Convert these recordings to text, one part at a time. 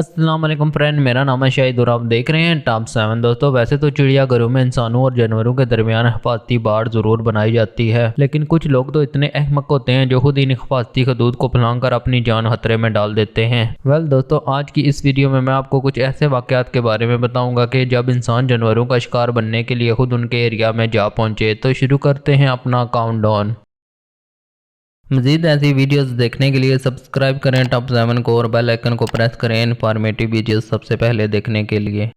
अस्सलाम वालेकुम फ्रेंड, मेरा नाम है शाहिद और आप देख रहे हैं टॉप 7। दोस्तों, वैसे तो चिड़ियाघरों में इंसानों और जानवरों के दरमियान हिफाजती बाड़ जरूर बनाई जाती है, लेकिन कुछ लोग तो इतने अहमक होते हैं जो खुद इन हिफाजती हदूद को फलांग अपनी जान खतरे में डाल देते हैं। दोस्तों, आज की इस वीडियो में मैं आपको कुछ ऐसे वाकयात के बारे में बताऊंगा कि जब इंसान जानवरों का शिकार बनने के लिए खुद उनके एरिया में जा पहुंचे। तो शुरू करते हैं अपना काउंटडाउन। मज़ीद ऐसी वीडियोस देखने के लिए सब्सक्राइब करें टॉप 7 को और बेल आइकन को प्रेस करें इन्फॉर्मेटिव वीडियोस सबसे पहले देखने के लिए।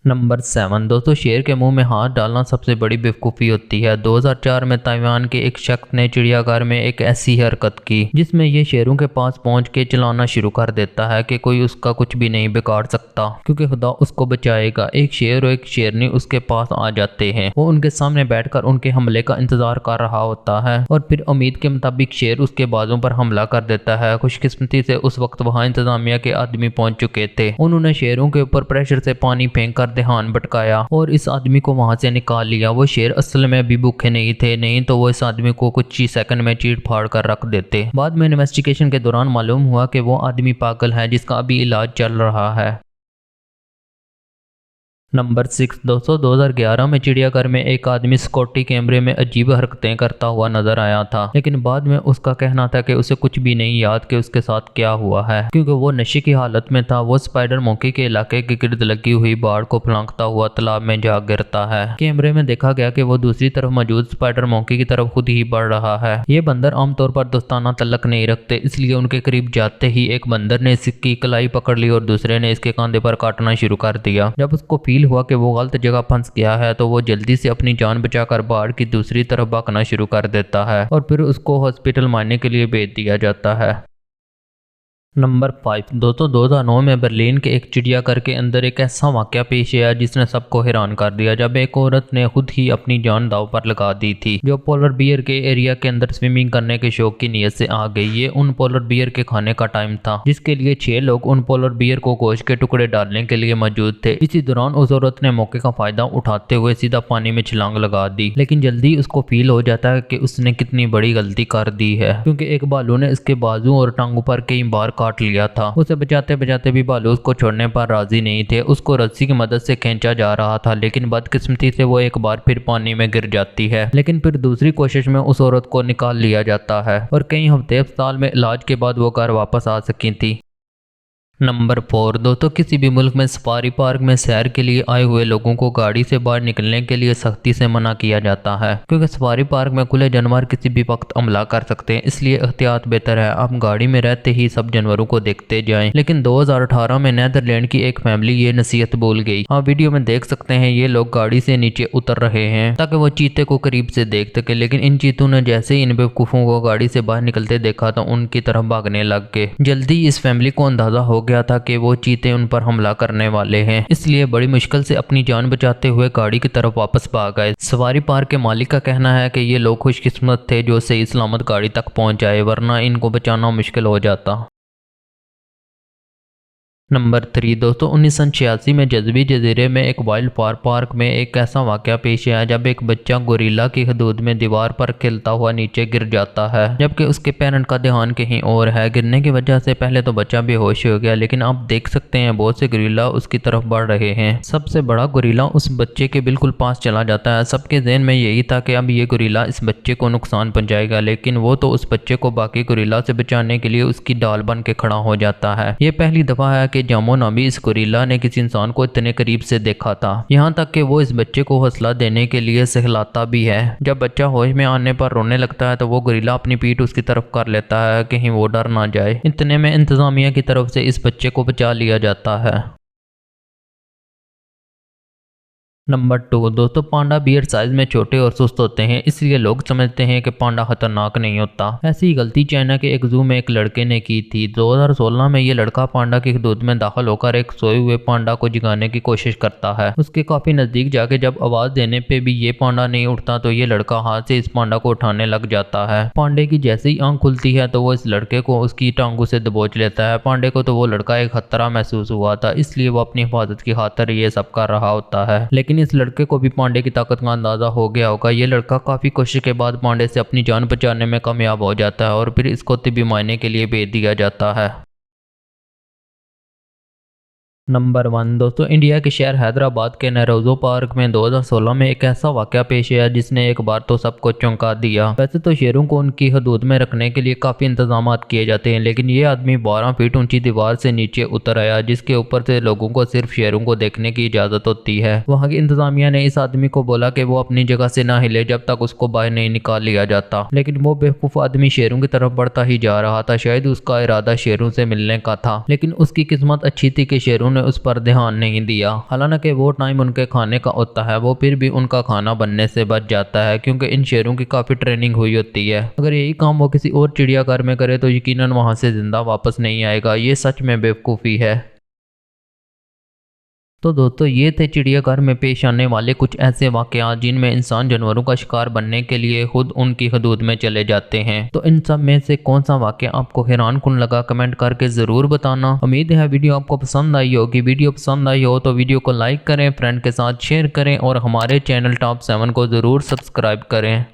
नंबर 7। दोस्तों, शेर के मुंह में हाथ डालना सबसे बड़ी बेवकूफ़ी होती है। 2004 में ताइवान के एक शख्स ने चिड़ियाघर में एक ऐसी हरकत की जिसमें ये शेरों के पास पहुंच के चलाना शुरू कर देता है कि कोई उसका कुछ भी नहीं बिगाड़ सकता, क्योंकि खुदा उसको बचाएगा। एक शेर और एक शेरनी उसके पास आ जाते हैं। वो उनके सामने बैठकर उनके हमले का इंतजार कर रहा होता है और फिर उम्मीद के मुताबिक शेर उसके बाजों पर हमला कर देता है। खुशकिस्मती से उस वक्त वहाँ इंतजामिया के आदमी पहुंच चुके थे। उन्होंने शेरों के ऊपर प्रेशर से पानी फेंक कर ध्यान भटकाया और इस आदमी को वहां से निकाल लिया। वो शेर असल में अभी भूखे नहीं थे, नहीं तो वो इस आदमी को कुछ ही सेकंड में चीर फाड़ कर रख देते। बाद में इन्वेस्टिगेशन के दौरान मालूम हुआ कि वो आदमी पागल है जिसका अभी इलाज चल रहा है। नंबर 6। दोस्तों, 2011 में चिड़ियाघर में एक आदमी सिक्योरिटी कैमरे में अजीब हरकतें करता हुआ नजर आया था, लेकिन बाद में उसका कहना था कि उसे कुछ भी नहीं याद कि उसके साथ क्या हुआ है, क्योंकि वो नशे की हालत में था। वो स्पाइडर मोंकी के इलाके के गिर्द लगी हुई बाड़ को फलांगता हुआ तालाब में जा गिरता है। कैमरे में देखा गया कि वो दूसरी तरफ मौजूद स्पाइडर मोंकी की तरफ खुद ही बढ़ रहा है। ये बंदर आमतौर पर दोस्ताना तल्लक नहीं रखते, इसलिए उनके करीब जाते ही एक बंदर ने इसकी कलाई पकड़ ली और दूसरे ने इसके कंधे पर काटना शुरू कर दिया। जब उसको फील हुआ कि वो गलत जगह फंस गया है तो वो जल्दी से अपनी जान बचाकर बाढ़ की दूसरी तरफ भागना शुरू कर देता है और फिर उसको हॉस्पिटल मारने के लिए भेज दिया जाता है। नंबर 5। दोस्तों, 2009 में बर्लिन के एक चिड़ियाघर के अंदर एक ऐसा वाकया पेश आया जिसने सबको हैरान कर दिया, जब एक औरत ने खुद ही अपनी जान दांव पर लगा दी थी, जो पोलर बियर के एरिया के अंदर स्विमिंग करने के शौक की नीयत से आ गई। ये उन पोलर बियर के खाने का टाइम था, जिसके लिए 6 लोग उन पोलर बियर को गोश्त के टुकड़े डालने के लिए मौजूद थे। इसी दौरान उस औरत ने मौके का फायदा उठाते हुए सीधा पानी में छलांग लगा दी, लेकिन जल्दी उसको फील हो जाता है कि उसने कितनी बड़ी गलती कर दी है, क्योंकि एक भालू ने इसके बाजू और टांगों पर कई बार काट लिया था। उसे बचाते बचाते भी भालू उसको छोड़ने पर राजी नहीं थे। उसको रस्सी की मदद से खींचा जा रहा था, लेकिन बदकिस्मती से वो एक बार फिर पानी में गिर जाती है, लेकिन फिर दूसरी कोशिश में उस औरत को निकाल लिया जाता है और कई हफ्ते अस्पताल में इलाज के बाद वो घर वापस आ सकी थी। नंबर 4। दोस्तों, किसी भी मुल्क में सफारी पार्क में सैर के लिए आए हुए लोगों को गाड़ी से बाहर निकलने के लिए सख्ती से मना किया जाता है, क्योंकि सफारी पार्क में खुले जानवर किसी भी वक्त हमला कर सकते हैं। इसलिए एहतियात बेहतर है आप गाड़ी में रहते ही सब जानवरों को देखते जाएं। लेकिन 2018 में नीदरलैंड की एक फैमिली ये नसीहत भूल गई। आप वीडियो में देख सकते हैं ये लोग गाड़ी से नीचे उतर रहे हैं ताकि वो चीते को करीब से देख सके, लेकिन इन चीतों ने जैसे ही इन बेवकूफों को गाड़ी से बाहर निकलते देखा तो उनकी तरफ भागने लग गए। जल्दी इस फैमिली को अंदाजा हो गया था कि वो चीते उन पर हमला करने वाले हैं, इसलिए बड़ी मुश्किल से अपनी जान बचाते हुए गाड़ी की तरफ वापस भाग आए। सवारी पार्क के मालिक का कहना है कि ये लोग खुशकिस्मत थे जो सही सलामत गाड़ी तक पहुंच जाए, वरना इनको बचाना मुश्किल हो जाता। नंबर 3। दोस्तों, 1986 में जज़्बी जजीरे में एक वाइल्ड फायर पार्क में एक ऐसा वाकया पेश आया जब एक बच्चा गोरिल्ला की हदूद में दीवार पर खेलता हुआ नीचे गिर जाता है, जबकि उसके पेरेंट का ध्यान कहीं और है। गिरने की वजह से पहले तो बच्चा बेहोश हो गया, लेकिन आप देख सकते हैं बहुत से गोरिल्ला उसकी तरफ बढ़ रहे हैं। सबसे बड़ा गोरिल्ला उस बच्चे के बिल्कुल पास चला जाता है। सबके ज़हन में यही था कि अब ये गोरिल्ला इस बच्चे को नुकसान पहुंचाएगा, लेकिन वो तो उस बच्चे को बाकी गोरिल्ला से बचाने के लिए उसकी डाल बन के खड़ा हो जाता है। ये पहली दफा है कि जामो नामी इस गोरिल्ला ने किसी इंसान को इतने करीब से देखा था, यहाँ तक कि वो इस बच्चे को हौसला देने के लिए सहलाता भी है। जब बच्चा होश में आने पर रोने लगता है तो वो गोरिल्ला अपनी पीठ उसकी तरफ कर लेता है कहीं वो डर ना जाए। इतने में इंतजामिया की तरफ से इस बच्चे को बचा लिया जाता है। नंबर 2। दोस्तों, पांडा बियर साइज में छोटे और सुस्त होते हैं, इसलिए लोग समझते हैं कि पांडा खतरनाक नहीं होता। ऐसी गलती चाइना के एक जू में एक लड़के ने की थी। 2016 में ये लड़का पांडा की हदूद में दाखिल होकर एक सोए हुए पांडा को जगाने की कोशिश करता है। उसके काफी नजदीक जाके जब आवाज देने पे भी ये पांडा नहीं उठता तो ये लड़का हाथ से इस पांडा को उठाने लग जाता है। पांडे की जैसे ही आंख खुलती है तो वो इस लड़के को उसकी टांगों से दबोच लेता है। पांडे को तो वो लड़का एक खतरा महसूस हुआ था, इसलिए वो अपनी हिफाजत की खातिर ये सब कर रहा होता है, लेकिन इस लड़के को भी पांडे की ताकत का अंदाजा हो गया होगा। ये लड़का काफी कोशिश के बाद पांडे से अपनी जान बचाने में कामयाब हो जाता है और फिर इसको तिब्बी मायने के लिए भेज दिया जाता है। नंबर 1 दोस्तों, इंडिया के शहर हैदराबाद के नेरोज़ो पार्क में 2016 में एक ऐसा वाकया पेश आया जिसने एक बार तो सबको चौंका दिया। वैसे तो शेरों को उनकी हदूद में रखने के लिए काफ़ी इंतजाम किए जाते हैं, लेकिन ये आदमी 12 फीट ऊंची दीवार से नीचे उतर आया जिसके ऊपर से लोगों को सिर्फ शेरों को देखने की इजाज़त होती है। वहाँ की इंतजामिया ने इस आदमी को बोला कि वो अपनी जगह से ना हिले जब तक उसको बाहर नहीं निकाल लिया जाता, लेकिन वो बेवकूफ़ आदमी शेरों की तरफ बढ़ता ही जा रहा था। शायद उसका इरादा शेरों से मिलने का था, लेकिन उसकी किस्मत अच्छी थी कि शेरों ने उस पर ध्यान नहीं दिया। हालांकि वो टाइम उनके खाने का होता है, वो फिर भी उनका खाना बनने से बच जाता है क्योंकि इन शेरों की काफ़ी ट्रेनिंग हुई होती है। अगर यही काम वो किसी और चिड़ियाघर में करे तो यकीनन वहां से जिंदा वापस नहीं आएगा। ये सच में बेवकूफ़ी है। तो दोस्तों, ये थे चिड़ियाघर में पेश आने वाले कुछ ऐसे वाकयात जिनमें इंसान जानवरों का शिकार बनने के लिए खुद उनकी हदूद में चले जाते हैं। तो इन सब में से कौन सा वाकया आपको हैरानकुन लगा, कमेंट करके ज़रूर बताना। उम्मीद है वीडियो आपको पसंद आई होगी। वीडियो पसंद आई हो तो वीडियो को लाइक करें, फ्रेंड के साथ शेयर करें और हमारे चैनल टॉप 7 को ज़रूर सब्सक्राइब करें।